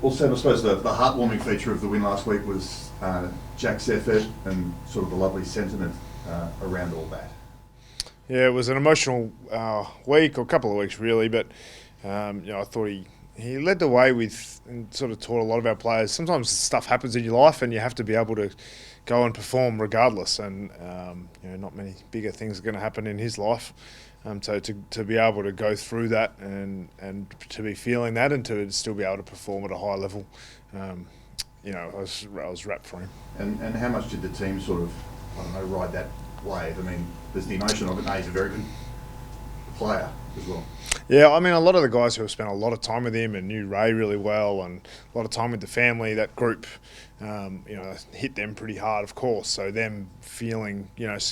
Also, I suppose the heartwarming feature of the win last week was Jack's effort and sort of the lovely sentiment around all that. Yeah, it was an emotional week, or a couple of weeks really, but I thought he led the way with and sort of taught a lot of our players. Sometimes stuff happens in your life and you have to be able to go and perform regardless, and not many bigger things are going to happen in his life. So to be able to go through that and to be feeling that and to still be able to perform at a high level, I was wrapped for him. And how much did the team sort of, ride that wave? I mean, there's the emotion of it. He's a very good player as well. Yeah, I mean, a lot of the guys who have spent a lot of time with him and knew Ray really well and a lot of time with the family, that group, hit them pretty hard, of course. So them feeling,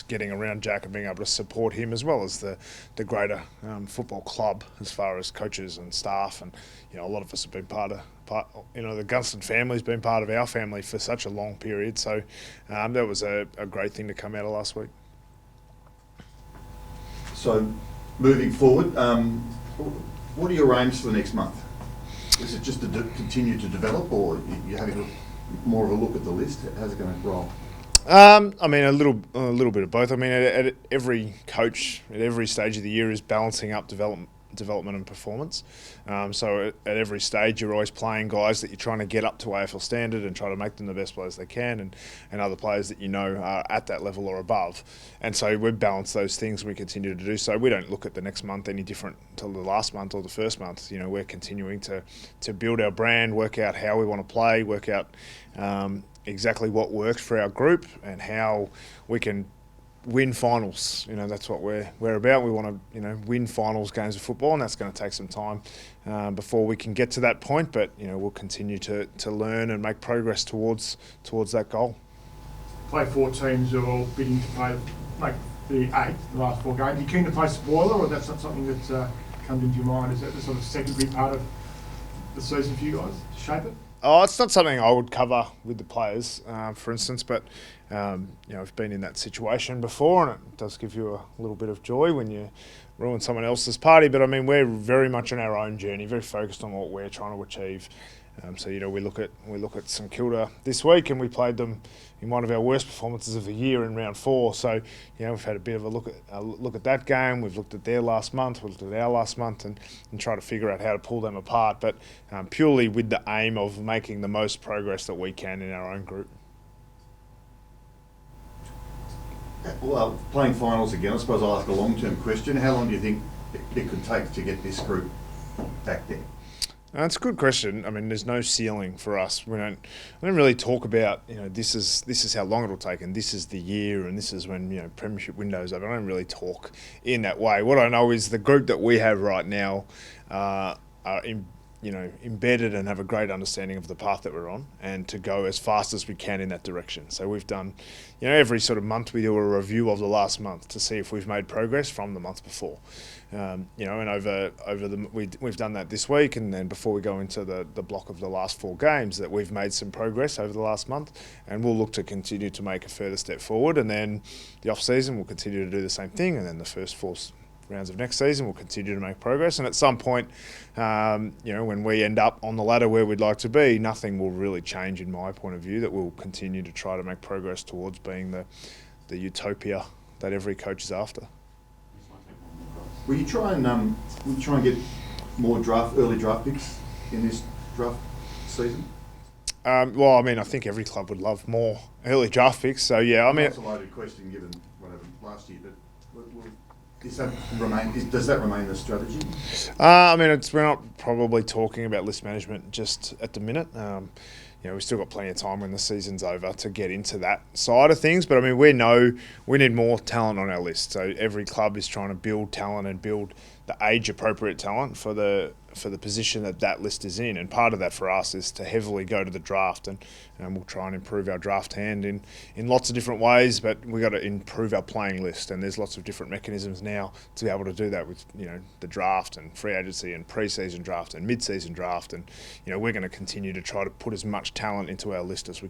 getting around Jack and being able to support him, as well as the greater football club as far as coaches and staff. And, a lot of us have been the Gunston family's been part of our family for such a long period. So that was a great thing to come out of last week. So moving forward, what are your aims for the next month? Is it just to continue to develop, or you having more of a look at the list? How's it going to roll? I mean, a little bit of both. I mean, at every coach at every stage of the year is balancing up development and performance. So at every stage, you're always playing guys that you're trying to get up to AFL standard and try to make them the best players they can, and other players that are at that level or above. And so we balance those things. We continue to do so. We don't look at the next month any different to the last month or the first month. We're continuing to build our brand, work out how we want to play, work out exactly what works for our group and how we can win finals. That's what we're about. We want to win finals games of football, and that's going to take some time before we can get to that point, but we'll continue to learn and make progress towards that goal. Play 4 teams who are all bidding to make the 8, the last 4 games. Are you keen to play spoiler, or that's not something that comes into your mind? Is that the sort of secondary part of the season for you guys to shape it? Oh, it's not something I would cover with the players, for instance, but I've been in that situation before, and it does give you a little bit of joy when you ruin someone else's party. But I mean, we're very much on our own journey, very focused on what we're trying to achieve. So we look at St Kilda this week, and we played them in one of our worst performances of the year in round 4. So we've had a bit of a look at that game. We've looked at their last month, we've looked at our last month, and try to figure out how to pull them apart. But purely with the aim of making the most progress that we can in our own group. Well, playing finals again, I suppose I'll ask a long-term question. How long do you think it could take to get this group back there? That's a good question. I mean, there's no ceiling for us. We don't really talk about this is how long it'll take, and this is the year, and this is when Premiership window's over. I don't really talk in that way. What I know is the group that we have right now are embedded and have a great understanding of the path that we're on, and to go as fast as we can in that direction. So we've done, every sort of month we do a review of the last month to see if we've made progress from the month before. And we've done that this week, and then before we go into the block of the last 4 games, that we've made some progress over the last month, and we'll look to continue to make a further step forward. And then the off season we'll continue to do the same thing, and then the first 4 rounds of next season we'll continue to make progress. And at some point, when we end up on the ladder where we'd like to be, nothing will really change in my point of view. That we'll continue to try to make progress towards being the utopia that every coach is after. Will you try and get more early draft picks in this draft season? Well, I mean, I think every club would love more early draft picks. So yeah, I mean, that's a loaded question given whatever last year, but does that remain the strategy? I mean, we're not probably talking about list management just at the minute. We've still got plenty of time when the season's over to get into that side of things. But I mean, we know we need more talent on our list. So every club is trying to build talent and build the age-appropriate talent for the position that list is in. And part of that for us is to heavily go to the draft, and we'll try and improve our draft hand in lots of different ways. But we've got to improve our playing list, and there's lots of different mechanisms now to be able to do that with the draft and free agency and pre-season draft and mid-season draft. And we're going to continue to try to put as much talent into our list as we can.